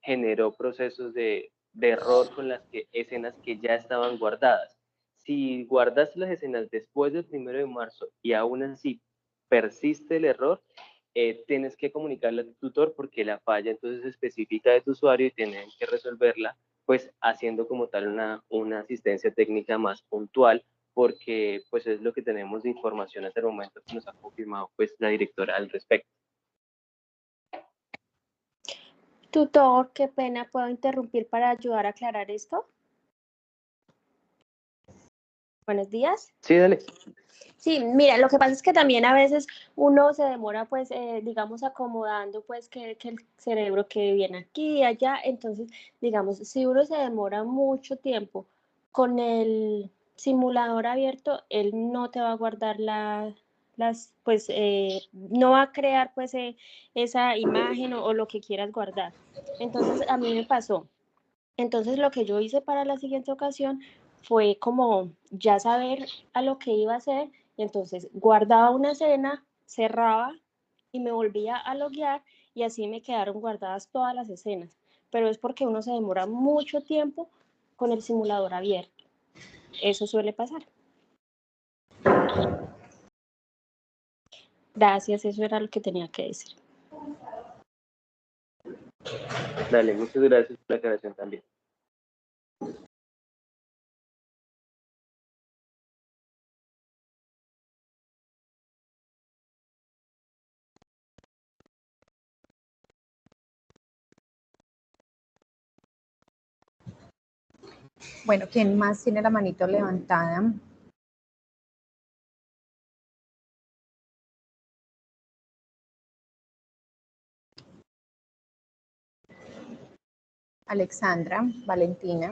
generó procesos de error con las escenas que ya estaban guardadas. Si guardaste las escenas después del 1 de marzo y aún así persiste el error, tienes que comunicarle a tu tutor, porque la falla entonces específica de tu usuario y tienen que resolverla pues haciendo como tal una asistencia técnica más puntual, porque pues es lo que tenemos de información hasta el momento que nos ha confirmado pues la directora al respecto. Tutor, qué pena, ¿puedo interrumpir para ayudar a aclarar esto? Buenos días. Sí, dale. Sí, mira, lo que pasa es que también a veces uno se demora, pues, digamos, acomodando, pues, que el cerebro quede bien aquí y allá. Entonces, digamos, si uno se demora mucho tiempo con el simulador abierto, él no te va a guardar pues, no va a crear, pues, esa imagen o lo que quieras guardar. Entonces, a mí me pasó. Entonces, lo que yo hice para la siguiente ocasión fue como ya saber a lo que iba a hacer, y entonces guardaba una escena, cerraba y me volvía a loguear, y así me quedaron guardadas todas las escenas. Pero es porque uno se demora mucho tiempo con el simulador abierto. Eso suele pasar. Gracias, eso era lo que tenía que decir. Dale, muchas gracias por la aclaración también. Bueno, ¿quién más tiene la manito levantada? Alexandra, Valentina.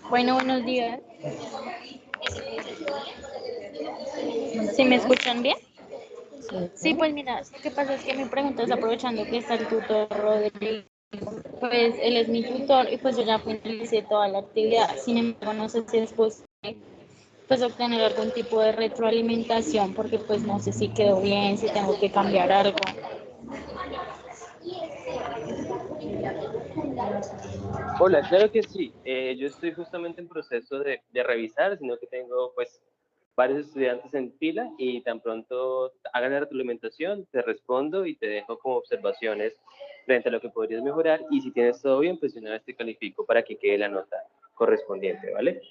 Bueno, buenos días. ¿Sí me escuchan bien? Sí, pues mira, lo que pasa es que mi pregunta es aprovechando que está el tutor Rodrigo, pues él es mi tutor y pues yo ya finalicé toda la actividad. Sin embargo, no sé si es posible pues obtener algún tipo de retroalimentación porque pues no sé si quedó bien, si tengo que cambiar algo. Hola, claro que sí. Yo estoy justamente en proceso de revisar, sino que tengo pues varios estudiantes en fila y tan pronto hagan la retroalimentación, te respondo y te dejo como observaciones frente a lo que podrías mejorar, y si tienes todo bien, pues de una vez te califico para que quede la nota correspondiente, ¿vale?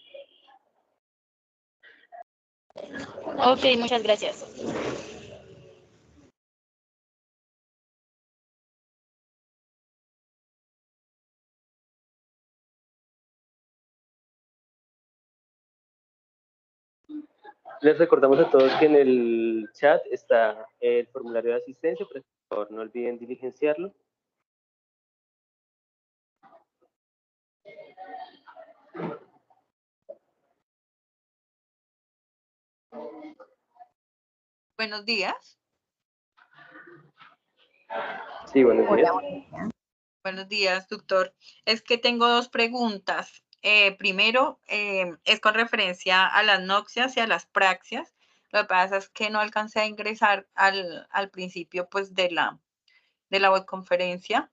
Ok, muchas gracias. Les recordamos a todos que en el chat está el formulario de asistencia, pero por favor no olviden diligenciarlo. Buenos días. Sí, buenos días. Hola. Buenos días, doctor. Es que tengo dos preguntas. Primero, es con referencia a las noccias y a las praxias. Lo que pasa es que no alcancé a ingresar al principio pues, de la webconferencia.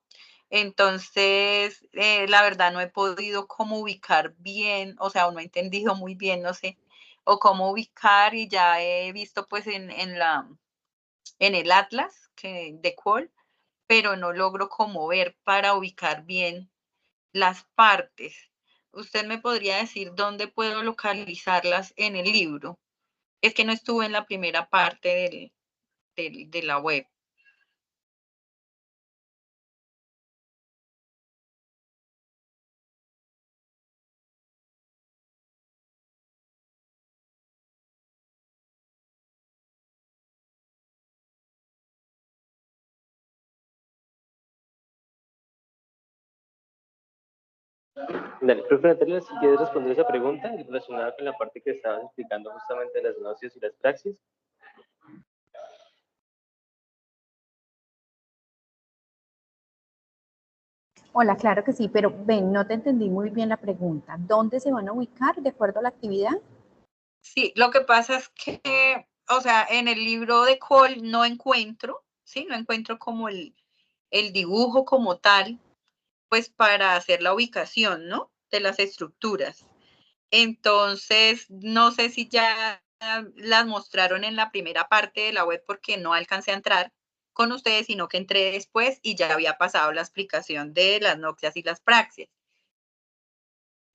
Entonces, la verdad no he podido como ubicar bien, o sea, no he entendido muy bien, no sé, o cómo ubicar, y ya he visto pues en el atlas de Qual, pero no logro como ver para ubicar bien las partes. ¿Usted me podría decir dónde puedo localizarlas en el libro? Es que no estuve en la primera parte de la web. Dale, profe Natalia, si quieres responder esa pregunta relacionada con la parte que estabas explicando justamente de las nocias y las praxis. Hola, claro que sí, pero ven, no te entendí muy bien la pregunta. ¿Dónde se van a ubicar de acuerdo a la actividad? Sí, lo que pasa es que, o sea, en el libro de Cole no encuentro, ¿sí? No encuentro como el dibujo como tal, pues para hacer la ubicación, ¿no? De las estructuras. Entonces, no sé si ya las mostraron en la primera parte de la web porque no alcancé a entrar con ustedes, sino que entré después y ya había pasado la explicación de las noccias y las praxias.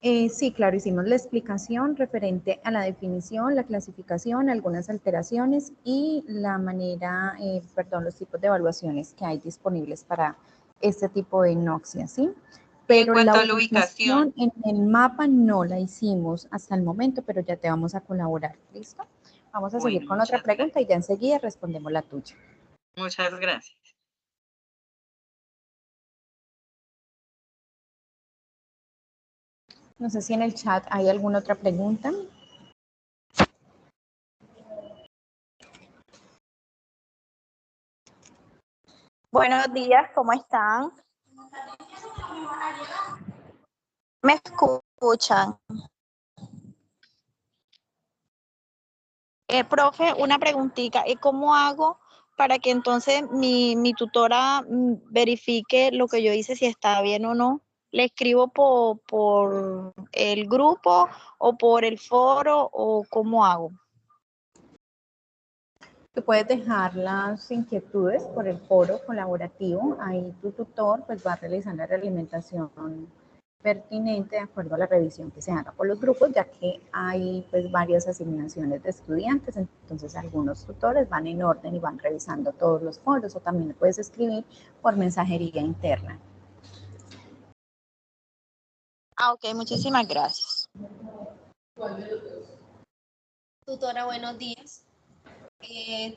Sí, claro, hicimos la explicación referente a la definición, la clasificación, algunas alteraciones y la manera, perdón, los tipos de evaluaciones que hay disponibles para este tipo de inoxia, ¿sí? En Pero cuanto la a la ubicación, ubicación en el mapa no la hicimos hasta el momento, pero ya te vamos a colaborar, ¿listo? Vamos a seguir bueno, con otra muchas pregunta y gracias. ya enseguida respondemos la tuya. Muchas gracias. No sé si en el chat hay alguna otra pregunta. Buenos días, ¿cómo están? ¿Me escuchan? Profe, una preguntita. ¿Cómo hago para que entonces mi tutora verifique lo que yo hice, si está bien o no? ¿Le escribo por el grupo o por el foro o cómo hago? Tú puedes dejar las inquietudes por el foro colaborativo. Ahí tu tutor pues va a realizar la realimentación pertinente de acuerdo a la revisión que se haga por los grupos, ya que hay pues varias asignaciones de estudiantes, entonces algunos tutores van en orden y van revisando todos los foros, o también le puedes escribir por mensajería interna. Ok, muchísimas gracias. Tutora, buenos días.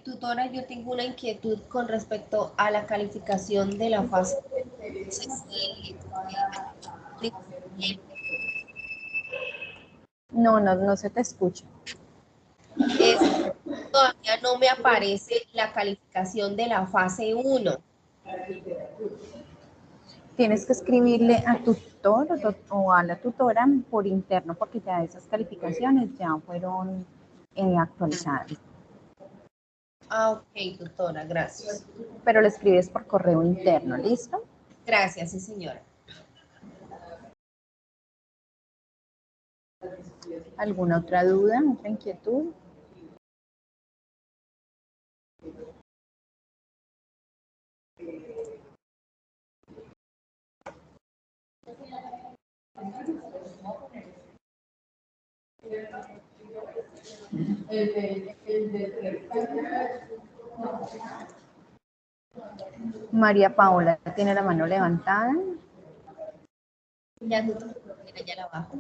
Tutora, yo tengo una inquietud con respecto a la calificación de la fase. No sé No se te escucha. todavía no me aparece la calificación de la fase 1. Tienes que escribirle a tu tutor o a la tutora por interno, porque ya esas calificaciones ya fueron actualizadas. Ah, ok, tutora, gracias. Pero le escribes por correo interno, ¿listo? Gracias, sí, señora. ¿Alguna otra duda, otra inquietud? María Paola tiene la mano levantada. Ya, tutora, ya la bajo.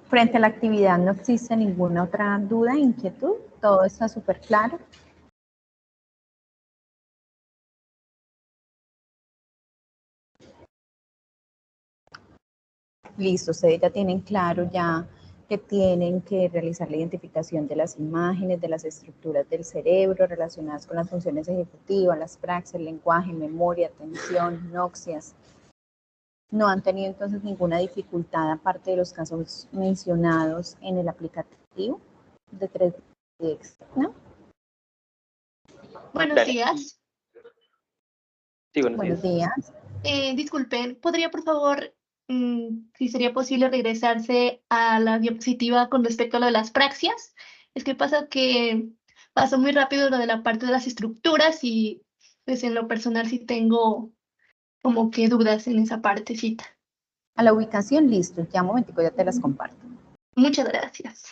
Frente a la actividad no existe ninguna otra duda, inquietud. Todo está súper claro. Listo, ustedes ya tienen claro ya que tienen que realizar la identificación de las imágenes, de las estructuras del cerebro relacionadas con las funciones ejecutivas, las praxias, lenguaje, memoria, atención, noxias. No han tenido entonces ninguna dificultad aparte de los casos mencionados en el aplicativo de 3D, ¿no? Buenos Dale. días. Sí, buenos Buenos días. días. Disculpen, ¿podría por favor, si sería posible regresarse a la diapositiva con respecto a lo de las praxias? Es que pasa que pasó muy rápido lo de la parte de las estructuras y pues en lo personal sí tengo como que dudas en esa partecita. A la ubicación, listo. Ya un momentico, ya te las comparto. Muchas gracias.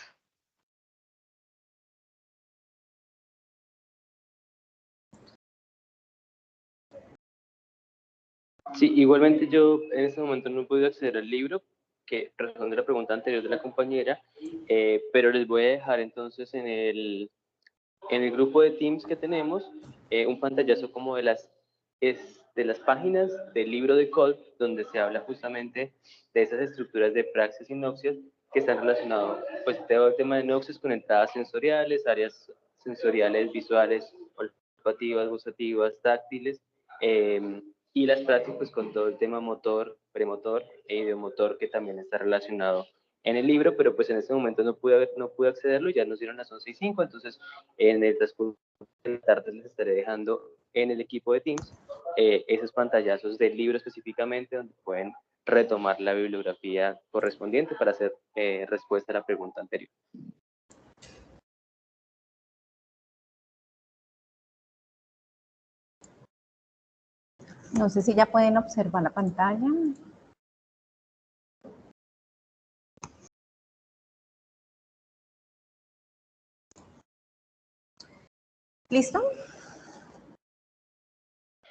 Sí, igualmente yo en este momento no he podido acceder al libro, que responde la pregunta anterior de la compañera, pero les voy a dejar entonces en el grupo de Teams que tenemos un pantallazo como de las páginas del libro de Kolb, donde se habla justamente de esas estructuras de praxias y noxias que están relacionados, pues todo el tema de noxias con entradas sensoriales, áreas sensoriales, visuales, olfativas, gustativas, táctiles, y las praxias pues con todo el tema motor, premotor e ideomotor que también está relacionado en el libro, pero pues en este momento no pude accederlo, ya nos dieron las 11:05, entonces en el transcurso de la tarde les estaré dejando en el equipo de Teams esos pantallazos del libro específicamente, donde pueden retomar la bibliografía correspondiente para hacer respuesta a la pregunta anterior. No sé si ya pueden observar la pantalla. ¿Listo?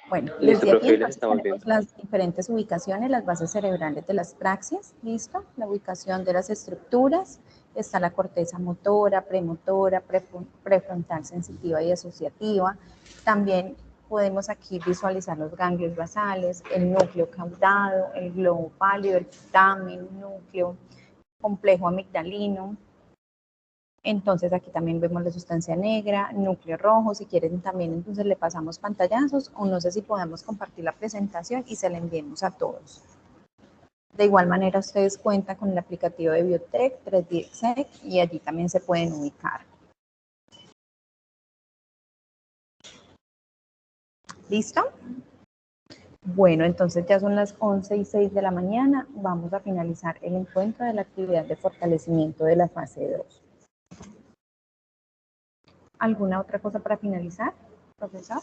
Bueno, Listo, desde aquí profe, les entonces estamos tenemos viendo. las diferentes ubicaciones, las bases cerebrales de las praxias, ¿listo? La ubicación de las estructuras, está la corteza motora, premotora, prefrontal sensitiva y asociativa. También podemos aquí visualizar los ganglios basales, el núcleo caudado, el globo pálido, el putamen, núcleo, complejo amigdalino. Entonces aquí también vemos la sustancia negra, núcleo rojo, si quieren también entonces le pasamos pantallazos o no sé si podemos compartir la presentación y se la enviemos a todos. De igual manera ustedes cuentan con el aplicativo de Biotech 3DSEC y allí también se pueden ubicar. ¿Listo? Bueno, entonces ya son las 11:06 de la mañana, vamos a finalizar el encuentro de la actividad de fortalecimiento de la fase 2. ¿Alguna otra cosa para finalizar, profesor?